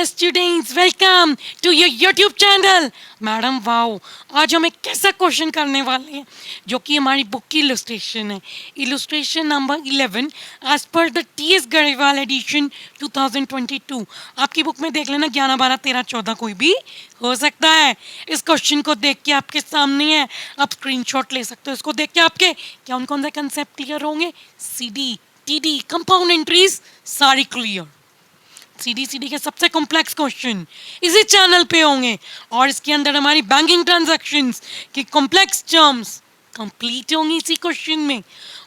Dear students, welcome to your YouTube channel. Madam wow, आज हम एक कैसा क्वेश्चन करने वाले हैं जो कि हमारी बुक की इलस्ट्रेशन है। Illustration number 11 as per the T S. Grewal edition 2022। आपकी बुक में देख लेना 11, 12, 13, 14 कोई भी हो सकता है। इस क्वेश्चन को देख के आपके सामने है, आप स्क्रीनशॉट ले सकते हो। इसको देख के आपके कौन कौन से कंसेप्ट क्लियर होंगे? CD, TD, कंपाउंड एंट्रीज सारी क्लियर। सीडी के सबसे कॉम्प्लेक्स क्वेश्चन इसी चैनल पे होंगे और इसके अंदर हमारी बैंकिंग ट्रांजैक्शंस की कॉम्प्लेक्स टर्म्स कंप्लीट होंगी इसी क्वेश्चन में।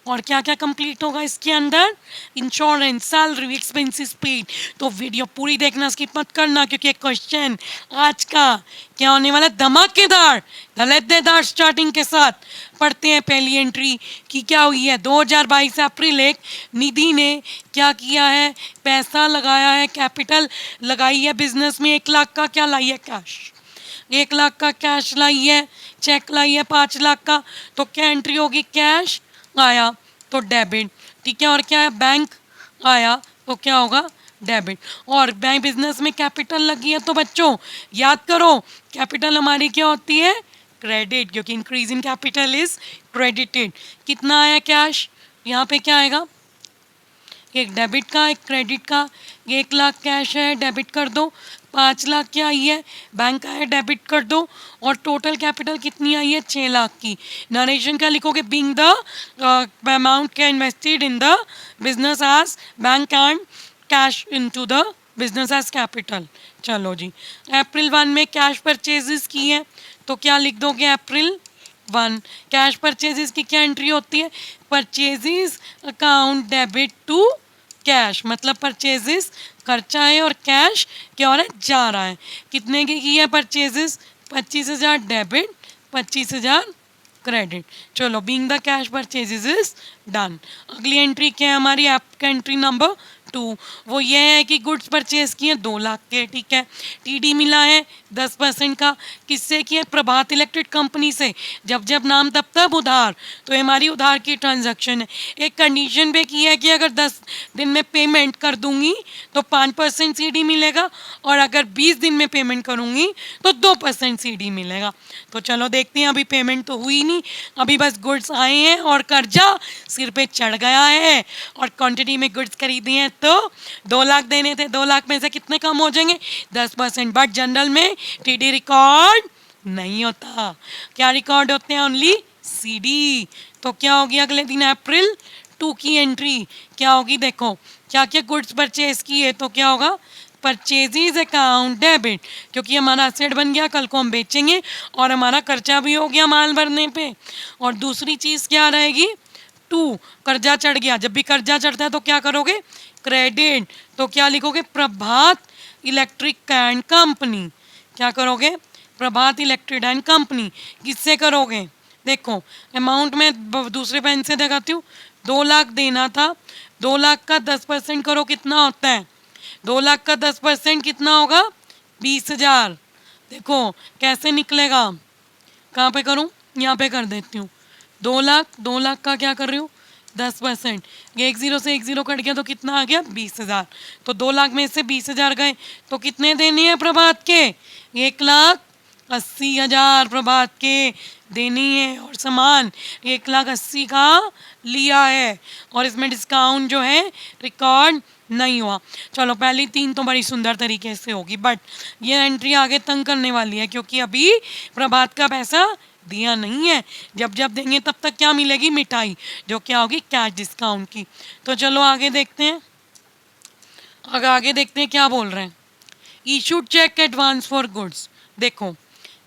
और क्या क्या कंप्लीट होगा इसके अंदर? Insurance, salary, expenses paid. तो वीडियो पूरी देखना, स्किप मत करना, क्योंकि क्वेश्चन आज का क्या होने वाला है? धमाकेदार, धमाकेदार स्टार्टिंग के साथ पढ़ते हैं पहली एंट्री की क्या हुई है। 2022 अप्रैल 1 निधि ने क्या किया है? पैसा लगाया है, कैपिटल लगाई है बिजनेस में। 1 लाख का क्या लाई है? कैश। 1 लाख का कैश लाई है, चेक लाई है 5 लाख का। तो क्या एंट्री होगी? कैश आया तो डेबिट, ठीक है। और क्या है? बैंक आया तो क्या होगा? डेबिट। और बैंक बिजनेस में कैपिटल लगी है तो बच्चों याद करो, कैपिटल हमारी क्या होती है? क्रेडिट, क्योंकि increase in capital is credited. कितना आया कैश? यहाँ पे क्या आएगा? एक डेबिट का, एक क्रेडिट का। 1 लाख कैश है, डेबिट कर दो। 5 लाख क्या आई है? बैंक का है, डेबिट कर दो। और टोटल कैपिटल कितनी आई है? 6 लाख की। नरेशन क्या लिखोगे? बीइंग द अमाउंट क्या invested in the business as bank and cash into the business as capital. चलो जी, अप्रैल 1 में कैश परचेजेस की है तो क्या लिख दोगे? अप्रैल 1 कैश परचेजेस की क्या एंट्री होती है? Purchases account debit to cash, मतलब परचेजेस खर्चा है और कैश क्या हो रहा है? जा रहा है। कितने की है परचेजेस? 25,000 debit, 25,000 credit. चलो, being the cash purchases is done. अगली एंट्री क्या है हमारी? आपका एंट्री नंबर 2, वो ये है कि गुड्स परचेज किए 2 लाख के, ठीक है। टीडी मिला है 10% का। किससे किए? प्रभात इलेक्ट्रिक कंपनी से। जब जब नाम तब तब उधार, तो ये हमारी उधार की ट्रांजैक्शन है। एक कंडीशन पे की है कि अगर 10 दिन में पेमेंट कर दूंगी तो 5% सीडी मिलेगा, और अगर 20 दिन में पेमेंट करूंगी तो 2% सीडी मिलेगा। तो चलो देखते हैं, अभी पेमेंट तो हुई नहीं, अभी बस गुड्स आए हैं और कर्जा सिर पे चढ़ गया है। और क्वांटिटी में गुड्स खरीदे हैं तो 2 लाख देने थे। 2 लाख में से कितने कम हो जाएंगे? 10%। बट जनरल में टीडी रिकॉर्ड नहीं होता। क्या रिकॉर्ड होते हैं? Only CD. तो क्या होगी अगले दिन? अप्रैल 2 की एंट्री क्या होगी? देखो क्या क्या गुड्स परचेज किए तो क्या होगा? परचेजेज अकाउंट डेबिट, क्योंकि हमारा असेट बन गया, कल को हम बेचेंगे और हमारा खर्चा भी हो गया माल भरने पे। और दूसरी चीज़ क्या रहेगी? 2 कर्जा चढ़ गया। जब भी कर्जा चढ़ता है तो क्या करोगे? क्रेडिट। तो क्या लिखोगे? प्रभात इलेक्ट्रिक एंड कंपनी। क्या करोगे? प्रभात इलेक्ट्रिक एंड कंपनी। किससे करोगे? देखो अमाउंट में दूसरे पेन से दिखाती हूँ। 2 लाख देना था, 2 लाख का 10% करो, कितना होता है? 2 लाख का 10% कितना होगा? 20,000। देखो कैसे निकलेगा, कहाँ पे करूँ? यहाँ पे कर देती हूँ। 2 लाख, 2 लाख का क्या कर रही हूँ? 10%। 1 0 से 1 0 कट गया तो कितना आ गया? 20,000। तो 2 लाख में से 20,000 गए तो कितने देने हैं प्रभात के? 1,80,000 प्रभात के देनी है। और सामान 1,80,000 का लिया है, और इसमें डिस्काउंट जो है रिकॉर्ड नहीं हुआ। चलो पहली 3 तो बड़ी सुंदर तरीके से होगी, बट ये एंट्री आगे तंग करने वाली है, क्योंकि अभी प्रभात का पैसा दिया नहीं है। जब जब देंगे तब तक क्या मिलेगी? मिठाई, जो क्या होगी? कैश डिस्काउंट की। तो चलो आगे देखते हैं, आगे देखते हैं क्या बोल रहे हैं। Issued cheque advance for goods. देखो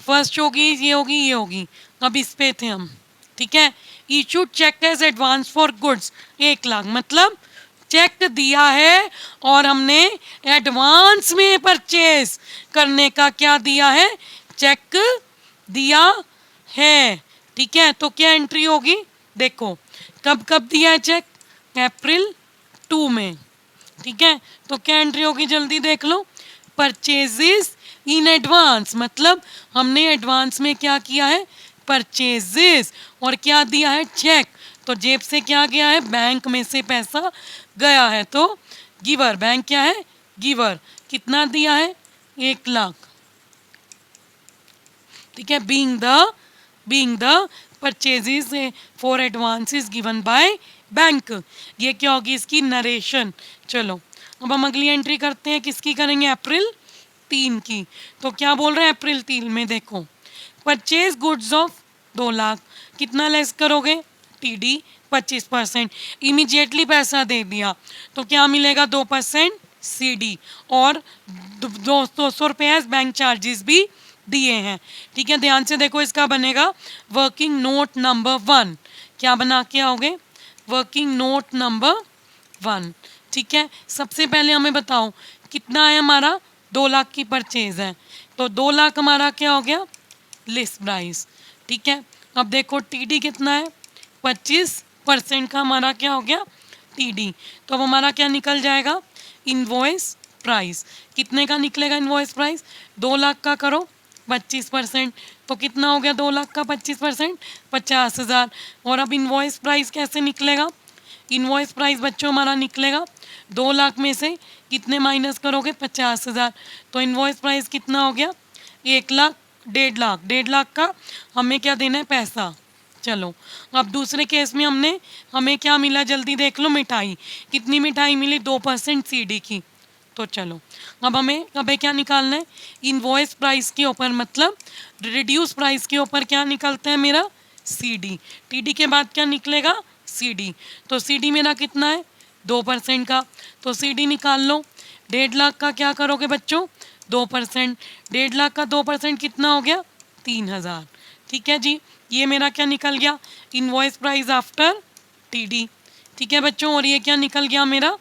फर्स्ट होगी, ये होगी, ये होगी। अब इस पे थे हम, ठीक है। Issued cheque as advance for goods 1 lakh, मतलब चेक दिया है और हमने एडवांस में परचेज करने का क्या दिया है? चेक दिया है, ठीक है। तो क्या एंट्री होगी? देखो कब कब दिया है चेक? अप्रैल 2 में, ठीक है। तो क्या एंट्री होगी? जल्दी देख लो। परचेजेस इन एडवांस, मतलब हमने एडवांस में क्या किया है? परचेजेस। और क्या दिया है? चेक। तो जेब से क्या गया है? बैंक में से पैसा गया है, तो गिवर। बैंक क्या है? गिवर। कितना दिया है? 1,00,000। ठीक है, being the purchases for advances given by bank. ये क्या होगी? इसकी नरेशन। चलो अब हम अगली एंट्री करते हैं, किसकी करेंगे? अप्रैल 3 की। तो क्या बोल रहे हैं अप्रैल 3 में? देखो, परचेज गुड्स ऑफ 2,00,000, कितना लेस करोगे? टीडी 25%। इमीडिएटली पैसा दे दिया तो क्या मिलेगा? 2% सीडी और 200 रुपये बैंक चार्जेस भी दिए हैं। ठीक है, ध्यान से देखो, इसका बनेगा वर्किंग नोट नंबर 1। क्या बना के आओगे? Working note number 1। ठीक है, सबसे पहले हमें बताओ कितना है हमारा? 2,00,000 की परचेज है, तो 2,00,000 हमारा क्या हो गया? List price. ठीक है, अब देखो टीडी कितना है? 25% का हमारा क्या हो गया? टीडी। तो अब हमारा क्या निकल जाएगा? Invoice price. कितने का निकलेगा इनवॉइस प्राइस? 2,00,000 का करो 25%, तो कितना हो गया 2,00,000 का 25%? 50,000। और अब इनवॉइस प्राइस कैसे निकलेगा? इनवॉइस प्राइस बच्चों हमारा निकलेगा 2,00,000 में से कितने माइनस करोगे? 50,000। तो इनवॉइस प्राइस कितना हो गया? 1,00,000, 1,50,000। 1,50,000 का हमें क्या देना है? पैसा। चलो अब दूसरे केस में हमें क्या मिला? जल्दी देख लो, मिठाई। कितनी मिठाई मिली? 2% सीडी की। तो चलो अब हमें क्या निकालना है? इनवॉइस प्राइस के ऊपर, मतलब रिड्यूस प्राइस के ऊपर क्या निकलता है मेरा? सीडी। टीडी के बाद क्या निकलेगा? सीडी। तो सीडी मेरा कितना है? 2% का। तो सीडी निकाल लो। 1,50,000 का क्या करोगे बच्चों? 2%। 1,50,000 का 2% कितना हो गया? 3,000। ठीक है जी, ये मेरा क्या निकल गया? Invoice price after TD. ठीक है बच्चों, और ये क्या निकल गया मेरा?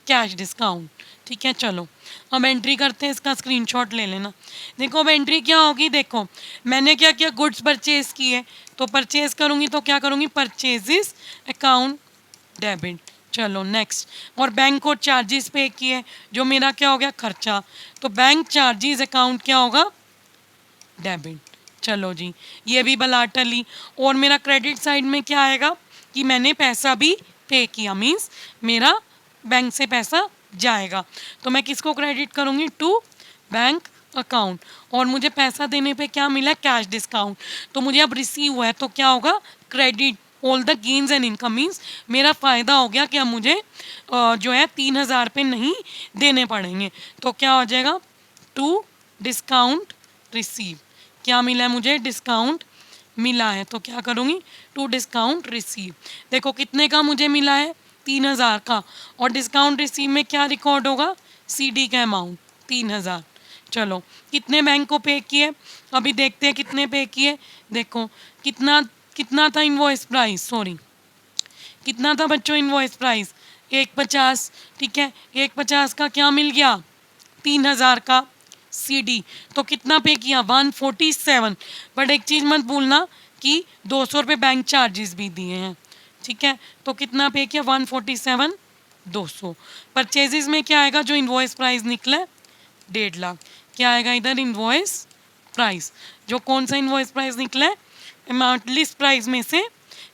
Cash discount. ठीक है, चलो अब एंट्री करते हैं, इसका स्क्रीनशॉट ले लेना। देखो अब एंट्री क्या होगी? देखो मैंने क्या किया? गुड्स परचेज किए, तो परचेज करूँगी तो क्या करूँगी? Purchases account debit. चलो नेक्स्ट। और बैंक को चार्जेस पे किए, जो मेरा क्या हो गया? खर्चा। तो बैंक चार्जेस अकाउंट क्या होगा? डेबिट। चलो जी, ये भी बलाटली। और मेरा क्रेडिट साइड में क्या आएगा? कि मैंने पैसा भी पे किया, मीन्स मेरा बैंक से पैसा जाएगा। तो मैं किसको क्रेडिट करूँगी? To bank account. और मुझे पैसा देने पे क्या मिला? Cash discount. तो मुझे अब रिसीव हुआ है, तो क्या होगा? Credit all the gains and income, means मेरा फ़ायदा हो गया कि अब मुझे जो है 3,000 रुपये नहीं देने पड़ेंगे। तो क्या हो जाएगा? To discount receive. क्या मिला है मुझे? डिस्काउंट मिला है, तो क्या करूँगी? To discount receive. देखो कितने का मुझे मिला है? 3,000 का। और डिस्काउंट रिसीव में क्या रिकॉर्ड होगा? सीडी का अमाउंट 3,000। चलो कितने बैंक को पे किए? अभी देखते हैं कितने पे किए। देखो कितना कितना था इनवॉइस प्राइस? सॉरी, कितना था बच्चों इनवॉइस प्राइस? 1,50। ठीक है, 1,50 का क्या मिल गया? 3,000 का सीडी। तो कितना पे किया? 147। बट एक चीज़ मत भूलना कि 200 रुपये बैंक चार्जेस भी दिए हैं। ठीक है, तो कितना पे किया? 147 200। परचेजेस में क्या आएगा? जो इनवॉइस प्राइस निकला 1,50,000। क्या आएगा इधर? Invoice price. जो कौन सा इनवॉइस प्राइस निकला है? अमाउंट लिस्ट प्राइस में से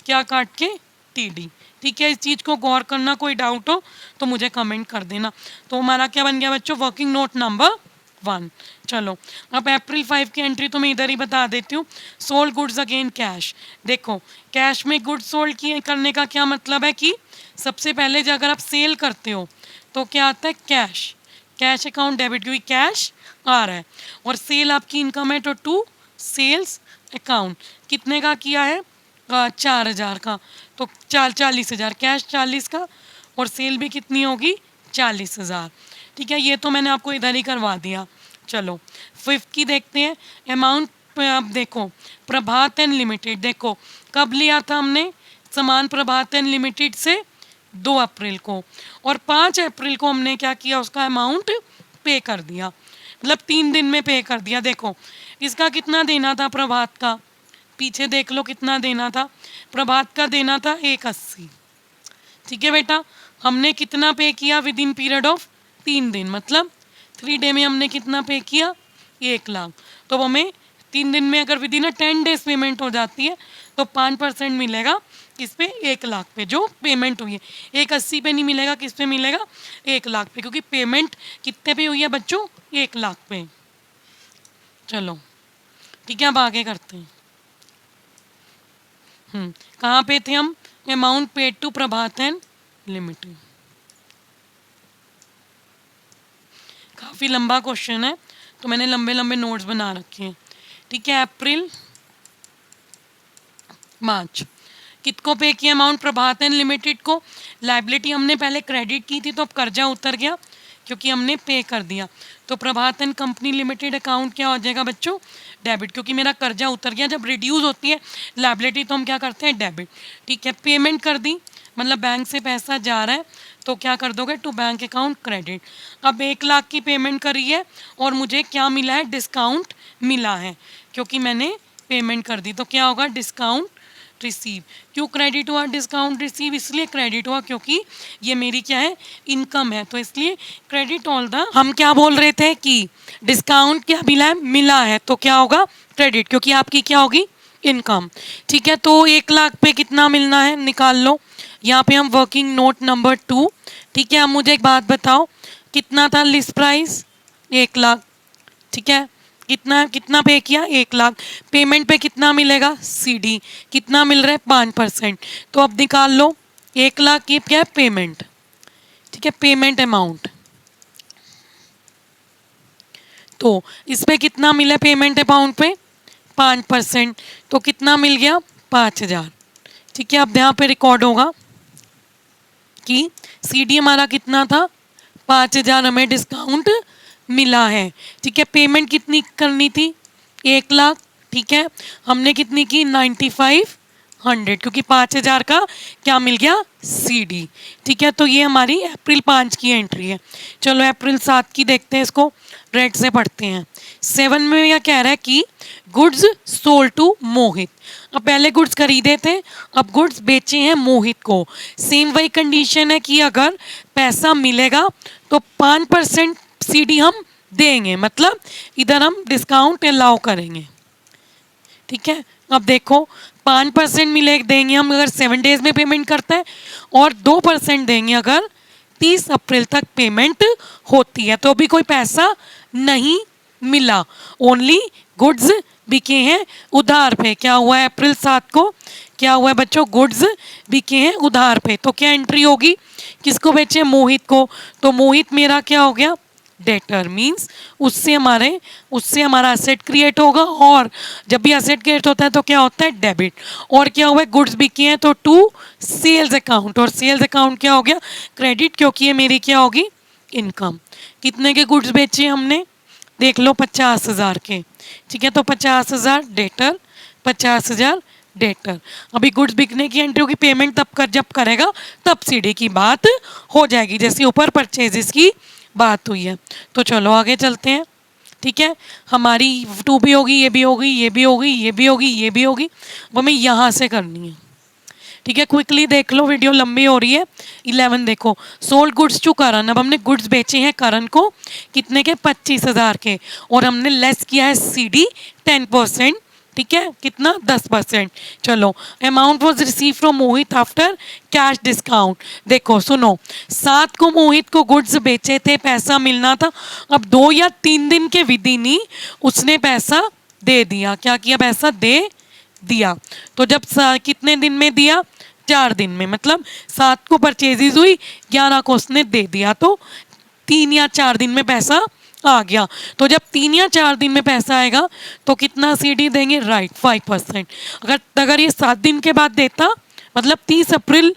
क्या काट के? टीडी। ठीक है, इस चीज़ को गौर करना, कोई डाउट हो तो मुझे कमेंट कर देना। तो हमारा क्या बन गया बच्चों? Working note number 1। चलो अब अप्रैल 5 की एंट्री तो मैं इधर ही बता देती हूँ। Sold goods again cash. देखो कैश में गुड्स सोल्ड किए करने का क्या मतलब है? कि सबसे पहले जो अगर आप सेल करते हो तो क्या आता है? कैश। कैश अकाउंट डेबिट, क्योंकि कैश आ रहा है। और सेल आपकी इनकम है, तो टू सेल्स अकाउंट। कितने का किया है? 4,000 का। तो 40,000। कैश 40 का और सेल भी कितनी होगी? 40,000। ठीक है, ये तो मैंने आपको इधर ही करवा दिया। चलो 5th की देखते हैं अमाउंट। अब देखो प्रभात एंड लिमिटेड। देखो कब लिया था हमने सामान? प्रभात एंड लिमिटेड से 2 अप्रैल को। और 5 अप्रैल को हमने क्या किया? उसका अमाउंट पे कर दिया, मतलब 3 दिन में पे कर दिया। देखो इसका कितना देना था प्रभात का? पीछे देख लो कितना देना था। प्रभात का देना था 180। ठीक है बेटा, हमने कितना पे किया? विद इन पीरियड ऑफ 3 दिन, मतलब 3 डे में हमने कितना पे किया? 1,00,000। तो हमें 3 दिन में अगर विद इन 10 डेज पेमेंट हो जाती है तो 5% मिलेगा किस पे? 1 लाख पे जो पेमेंट हुई है। 180 पे नहीं मिलेगा, किस पे मिलेगा? 1 लाख पे, क्योंकि पेमेंट कितने पे हुई है बच्चों? 1 लाख पे। चलो ठीक है, अब आगे करते हैं। कहाँ पे थे हम? Amount paid to Prabhatan limited. काफ़ी लंबा क्वेश्चन है तो मैंने लंबे लंबे नोट्स बना रखे हैं। ठीक है, अप्रैल मार्च कितको पे किया अमाउंट? प्रभातन लिमिटेड को। लाइबिलिटी हमने पहले क्रेडिट की थी तो अब कर्जा उतर गया क्योंकि हमने पे कर दिया। तो प्रभातन कंपनी लिमिटेड अकाउंट क्या हो जाएगा बच्चों? डेबिट, क्योंकि मेरा कर्जा उतर गया। जब रिड्यूस होती है लाइबिलिटी तो हम क्या करते हैं? डेबिट। ठीक है, पेमेंट कर दी, मतलब बैंक से पैसा जा रहा है तो क्या कर दोगे? To bank account credit. अब 1 लाख की पेमेंट करी है और मुझे क्या मिला है? डिस्काउंट मिला है, क्योंकि मैंने पेमेंट कर दी। तो क्या होगा? Discount receive. क्यों क्रेडिट हुआ डिस्काउंट रिसीव? इसलिए क्रेडिट हुआ क्योंकि ये मेरी क्या है? इनकम है, तो इसलिए क्रेडिट ऑल द। हम क्या बोल रहे थे कि डिस्काउंट क्या मिला है? मिला है, तो क्या होगा? क्रेडिट, क्योंकि आपकी क्या होगी? इनकम। ठीक है, तो 1 लाख पे कितना मिलना है? निकाल लो। यहाँ पे हम वर्किंग नोट नंबर 2। ठीक है, अब मुझे एक बात बताओ, कितना था लिस्ट प्राइस? 1 लाख। ठीक है, कितना कितना पे किया? 1 लाख। पेमेंट पे कितना मिलेगा? सीडी। कितना मिल रहा है? 5%। तो अब निकाल लो 1 लाख की क्या है? पेमेंट। ठीक है, पेमेंट अमाउंट। तो इस पे कितना मिला पेमेंट अमाउंट पे? 5%। तो कितना मिल गया? 5,000। ठीक है, अब यहाँ पे रिकॉर्ड होगा कि सीडी हमारा कितना था? 5,000 हमें डिस्काउंट मिला है। ठीक है, पेमेंट कितनी करनी थी? 1 लाख। ठीक है, हमने कितनी की? 9500, क्योंकि 5,000 का क्या मिल गया? सीडी। ठीक है, तो ये हमारी अप्रैल 5 की एंट्री है। चलो अप्रैल 7 की देखते हैं, इसको रेड से पढ़ते हैं। 7 में यह कह रहा है कि गुड्स सोल्ड टू मोहित। अब पहले गुड्स खरीदे थे, अब गुड्स बेचे हैं मोहित को। सेम वही कंडीशन है कि अगर पैसा मिलेगा तो 5% सीडी हम देंगे, मतलब इधर हम डिस्काउंट अलाउ करेंगे। ठीक है, अब देखो 5% मिले देंगे हम अगर 7 डेज में पेमेंट करता है, और 2% देंगे अगर 30 अप्रैल तक पेमेंट होती है। तो अभी कोई पैसा नहीं मिला, ओनली गुड्स बिके हैं उधार पे। क्या हुआ है अप्रैल 7 को? क्या हुआ है बच्चों? गुड्स बिके हैं उधार पे। तो क्या एंट्री होगी? किसको बेचे? मोहित को। तो मोहित मेरा क्या हो गया? डेटर। मीन्स उससे हमारा एसेट क्रिएट होगा, और जब भी एसेट क्रिएट होता है तो क्या होता है? डेबिट। और क्या हुआ है? गुड्स बिके हैं तो टू सेल्स अकाउंट, और सेल्स अकाउंट क्या हो गया? क्रेडिट, क्योंकि ये मेरी क्या होगी? इनकम। कितने के गुड्स बेचे हमने? देख लो 50,000 के। ठीक है, तो 50,000 डेटर, 50,000 डेटर। अभी गुड्स बिकने की एंट्री होगी, पेमेंट तब कर जब करेगा तब सीडी की बात हो जाएगी, जैसे ऊपर परचेजेस की बात हुई है। तो चलो आगे चलते हैं। ठीक है, हमारी 2 भी होगी, ये भी होगी, ये भी होगी, ये भी होगी, ये भी होगी, वो हमें यहाँ से करनी है। ठीक है, क्विकली देख लो, वीडियो लंबी हो रही है। 11 देखो, सोल्ड गुड्स टू करण। अब हमने गुड्स बेचे हैं करण को, कितने के? 25,000 के, और हमने लेस किया है सीडी 10%। ठीक है, कितना? 10%। चलो, amount was receive from Mohit after cash discount. देखो सुनो, 7 को मोहित को गुड्स बेचे थे, पैसा मिलना था। अब 2 या 3 दिन के विधि नहीं, उसने पैसा दे दिया। क्या किया? पैसा दे दिया। तो जब कितने दिन में दिया? 4 दिन में, मतलब 7 को परचेजेज हुई, 11 को उसने दे दिया, तो 3 या 4 दिन में पैसा आ गया। तो जब 3 या 4 दिन में पैसा आएगा तो कितना सीडी देंगे? राइट, 5%। अगर ये 7 दिन के बाद देता, मतलब 30 अप्रैल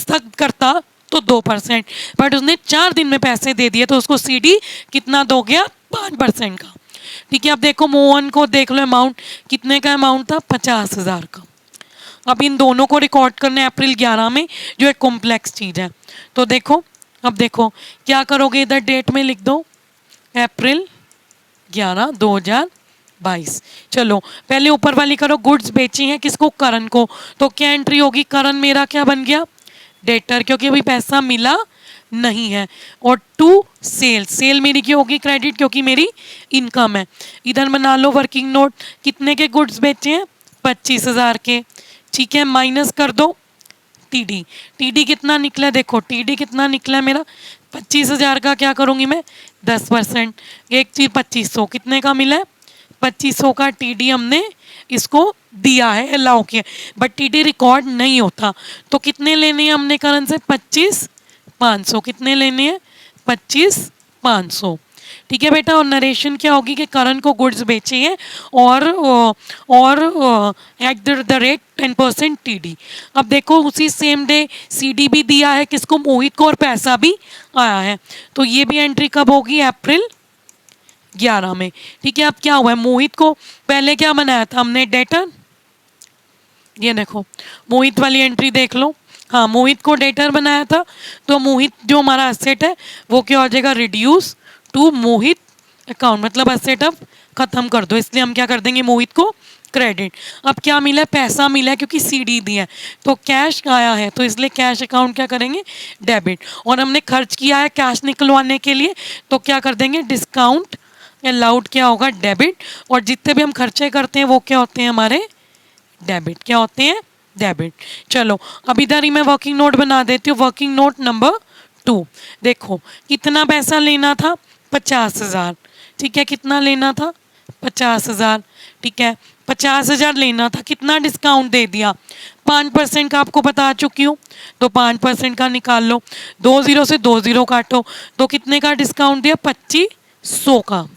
तक करता, तो 2%। बट उसने 4 दिन में पैसे दे दिए, तो उसको सीडी कितना दो गया? 5% का। ठीक है, अब देखो मोहन को देख लो, अमाउंट कितने का अमाउंट था? 50,000 का। अब इन दोनों को रिकॉर्ड करना है अप्रैल 11 में, जो एक कॉम्प्लेक्स चीज़ है। तो देखो, अब देखो क्या करोगे, इधर डेट में लिख दो अप्रैल 11 2022। चलो पहले ऊपर वाली करो, गुड्स बेची हैं किसको? करण को। तो क्या एंट्री होगी? करण मेरा क्या बन गया? डेटर, क्योंकि अभी पैसा मिला नहीं है। और टू सेल, सेल मेरी क्या होगी? क्रेडिट, क्योंकि मेरी इनकम है। इधर बना लो वर्किंग नोट, कितने के गुड्स बेचे हैं? 25,000 के। ठीक है, माइनस कर दो टीडी। टीडी कितना निकला, देखो टीडी कितना निकला मेरा 25,000 का। क्या करूँगी मैं 10%, एक चीज 2500 कितने का मिला है 2500 का टीडी हमने इसको दिया है, अलाउ किया, बट टीडी रिकॉर्ड नहीं होता। तो कितने लेने हैं हमने करण से 25,500। कितने लेने हैं 25,500। ठीक है बेटा। और नरेशन क्या होगी कि करण को गुड्स बेचे हैं और एट द रेट 10% टीडी। अब देखो उसी सेम डे सीडी भी दिया है किसको, मोहित को, और पैसा भी आया है। तो ये भी एंट्री कब होगी, अप्रैल 11 में। ठीक है। अब क्या हुआ है, मोहित को पहले क्या बनाया था हमने, डेटर। ये देखो मोहित वाली एंट्री देख लो। हाँ, मोहित को डेटर बनाया था, तो मोहित जो हमारा असेट है वो क्या हो जाएगा, रिड्यूस टू मोहित अकाउंट, मतलब असेट अब खत्म कर दो, इसलिए हम क्या कर देंगे मोहित को क्रेडिट। अब क्या मिला है, पैसा मिला है क्योंकि सीडी दिया है, तो कैश आया है, तो इसलिए कैश अकाउंट क्या करेंगे, डेबिट। और हमने खर्च किया है कैश निकलवाने के लिए, तो क्या कर देंगे, डिस्काउंट अलाउड क्या होगा, डेबिट। और जितने भी हम खर्चे करते हैं वो क्या होते हैं हमारे, डेबिट। क्या होते हैं, डेबिट। चलो अब इधर ही मैं वर्किंग नोट बना देती हूँ। Working note number 2। देखो कितना पैसा लेना था, 50,000। ठीक है, कितना लेना था 50,000। ठीक है, 50,000 लेना था, कितना डिस्काउंट दे दिया, 5% का आपको बता चुकी हूँ, तो 5% का निकाल लो। 20 से 20 काटो, तो कितने का डिस्काउंट दिया, 2500 का।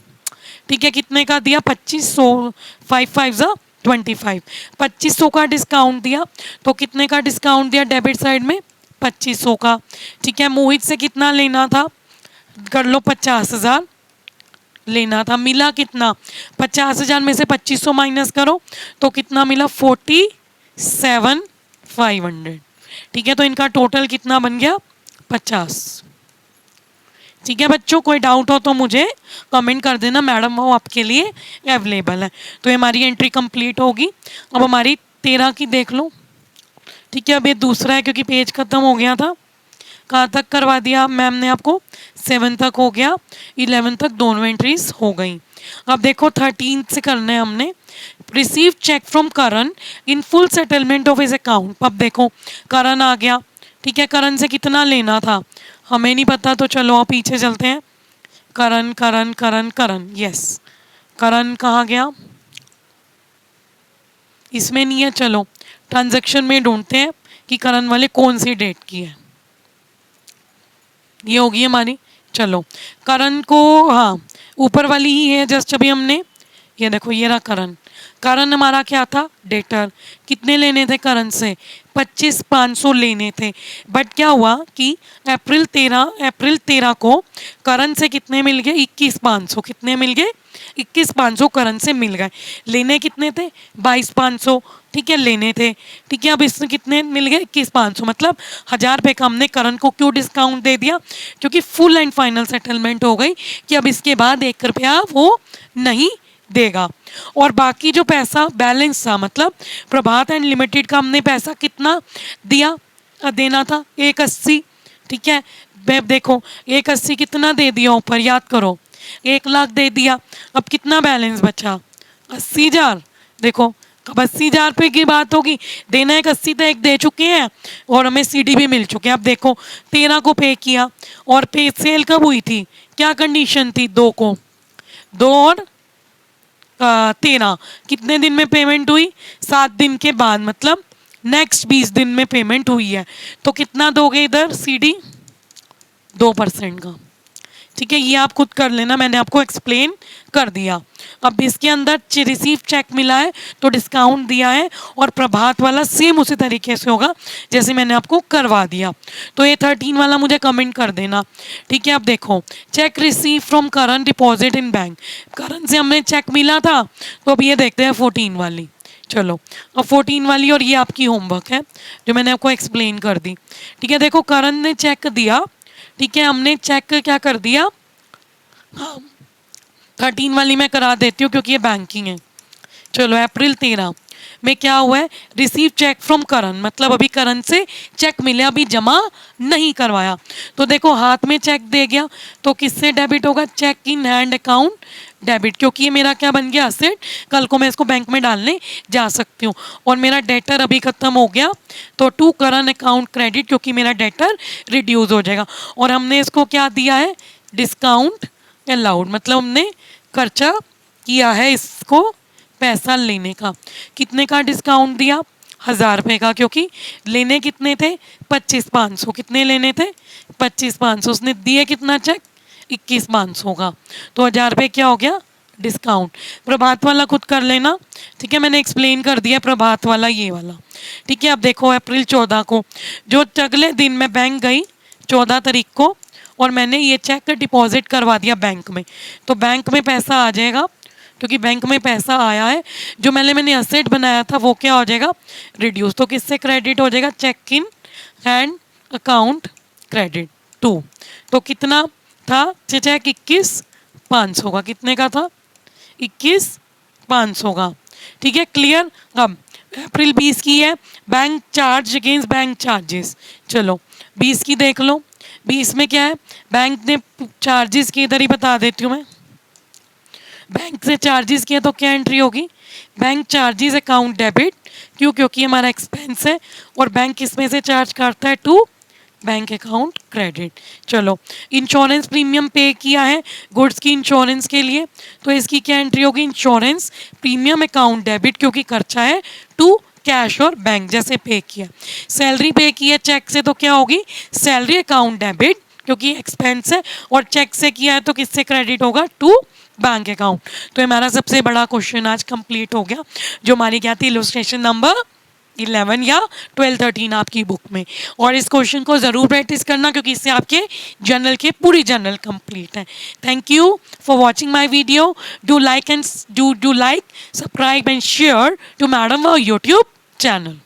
ठीक है, कितने का दिया, 2500, 5 5 25, 2500 का डिस्काउंट दिया। तो कितने का डिस्काउंट दिया डेबिट साइड में, 2500 का। ठीक है, मोहित से कितना लेना था, कर लो 50,000 लेना था, मिला कितना, 50,000 में से 2500 माइनस करो, तो कितना मिला, 47,500। ठीक है, तो इनका टोटल कितना बन गया, 50। ठीक है बच्चों, कोई डाउट हो तो मुझे कमेंट कर देना, मैडम वो आपके लिए अवेलेबल है। तो ये हमारी एंट्री कंप्लीट होगी। अब हमारी 13 की देख लो। ठीक है, अब ये दूसरा है क्योंकि पेज खत्म हो गया था। कहाँ तक करवा दिया मैम ने आपको, 7 तक हो गया, 11 तक दोनों एंट्रीज हो गई। अब देखो 13 से करना है हमने, receive cheque from Karan in full settlement of his account. अब देखो करण आ गया। ठीक है, करण से कितना लेना था हमें नहीं पता, तो चलो आप पीछे चलते हैं। करण करण करण करण, यस, करण कहाँ गया, इसमें नहीं है। चलो ट्रांजैक्शन में ढूंढते हैं कि करण वाले कौन सी डेट की है, ये होगी हमारी। चलो करण को, हाँ ऊपर वाली ही है जस्ट अभी हमने, ये देखो ये रहा करण। करण हमारा क्या था, डेटर। कितने लेने थे करण से, 25,500 लेने थे। बट क्या हुआ कि अप्रैल 13 को करण से कितने मिल गए, 21,500। कितने मिल गए, 21,500 करण से मिल गए। लेने कितने थे, 22,500। ठीक है, लेने थे। ठीक है, अब इसमें कितने मिल गए, 21,500, मतलब 1,000 रुपये का हमने करण को क्यों डिस्काउंट दे दिया, क्योंकि फुल एंड फाइनल सेटलमेंट हो गई कि अब इसके बाद 1 रुपया वो नहीं देगा। और बाकी जो पैसा बैलेंस था, मतलब प्रभात एंड लिमिटेड का हमने पैसा कितना दिया, देना था 180। ठीक है, देखो 180 कितना दे दिया ऊपर, याद करो 1 लाख दे दिया। अब कितना बैलेंस बचा, 80,000। देखो अब 80,000 रुपये की बात होगी, देना एक 80 तो एक दे चुके हैं और हमें सीडी भी मिल चुके हैं। अब देखो 13 को पे किया, और पे सेल कब हुई थी, क्या कंडीशन थी, 2 को, 2 और 13, कितने दिन में पेमेंट हुई, 7 दिन के बाद, मतलब नेक्स्ट 20 दिन में पेमेंट हुई है। तो कितना दोगे इधर सीडी, 2% का। ठीक है, ये आप खुद कर लेना, मैंने आपको एक्सप्लेन कर दिया। अब इसके अंदर रिसीव चेक मिला है तो डिस्काउंट दिया है, और प्रभात वाला सेम उसी तरीके से होगा जैसे मैंने आपको करवा दिया। तो ये 13 वाला मुझे कमेंट कर देना। ठीक है, अब देखो cheque receive from Karan deposit in bank. Karan से हमें चेक मिला था, तो अब ये देखते हैं 14 वाली। चलो अब 14 वाली, और ये आपकी होमवर्क है जो मैंने आपको एक्सप्लेन कर दी। ठीक है, देखो करण ने चेक दिया। ठीक है, हमने चेक क्या कर दिया, हाँ 13 वाली मैं करा देती हूँ क्योंकि ये बैंकिंग है। चलो अप्रैल 13 में क्या हुआ है, रिसीव चेक फ्रॉम करण, मतलब अभी करण से चेक मिले, अभी जमा नहीं करवाया। तो देखो हाथ में चेक दे गया, तो किससे डेबिट होगा, cheque in hand account debit, क्योंकि ये मेरा क्या बन गया असेट, कल को मैं इसको बैंक में डालने जा सकती हूँ। और मेरा डेटर अभी खत्म हो गया तो टू करंट अकाउंट क्रेडिट, क्योंकि मेरा डेटर रिड्यूस हो जाएगा। और हमने इसको क्या दिया है, डिस्काउंट अलाउड, मतलब हमने खर्चा किया है इसको पैसा लेने का। कितने का डिस्काउंट दिया, 1000 रुपये का, क्योंकि लेने कितने थे 25,500, कितने लेने थे 25,500, उसने दिए कितना चेक 21,500 का, तो 1000 रुपये क्या हो गया डिस्काउंट। प्रभात वाला खुद कर लेना, ठीक है, मैंने एक्सप्लेन कर दिया प्रभात वाला ये वाला, ठीक है। अब देखो अप्रैल 14 को, जो अगले दिन मैं बैंक गई 14 तारीख को और मैंने ये चेक डिपॉजिट करवा दिया बैंक में, तो बैंक में पैसा आ जाएगा, क्योंकि बैंक में पैसा आया है, जो मैंने असेट बनाया था वो क्या हो जाएगा रिड्यूस, तो किससे क्रेडिट हो जाएगा, cheque in hand account credit 2। तो कितना था चेक 21,500 का, कितने का था 21,500 का, ठीक है क्लियर। अब अप्रैल 20 की है, bank charge against bank charges, चलो 20 की देख लो। 20 में क्या है, बैंक ने चार्जेस की, इधर ही बता देती हूँ मैं, बैंक से चार्जेस किया तो क्या एंट्री होगी, बैंक चार्जेस अकाउंट डेबिट, क्यों, क्योंकि हमारा एक्सपेंस है और बैंक इसमें से चार्ज करता है टू बैंक अकाउंट क्रेडिट। चलो इंश्योरेंस प्रीमियम पे किया है गुड्स की इंश्योरेंस के लिए, तो इसकी क्या एंट्री होगी, इंश्योरेंस प्रीमियम अकाउंट डेबिट, क्योंकि खर्चा है टू कैश और बैंक जैसे पे किया। सैलरी पे की है चेक से तो क्या होगी, सैलरी अकाउंट डेबिट, क्योंकि एक्सपेंस है, और चेक से किया है तो किससे क्रेडिट होगा, टू बैंक अकाउंट। तो हमारा सबसे बड़ा क्वेश्चन आज कंप्लीट हो गया, जो हमारी क्या थी इलस्ट्रेशन नंबर 11 या 12 13 आपकी बुक में। और इस क्वेश्चन को ज़रूर प्रैक्टिस करना, क्योंकि इससे आपके जनरल के पूरी जनरल कंप्लीट है। Thank you for watching my video, do like and do like subscribe and share to madam और यूट्यूब चैनल।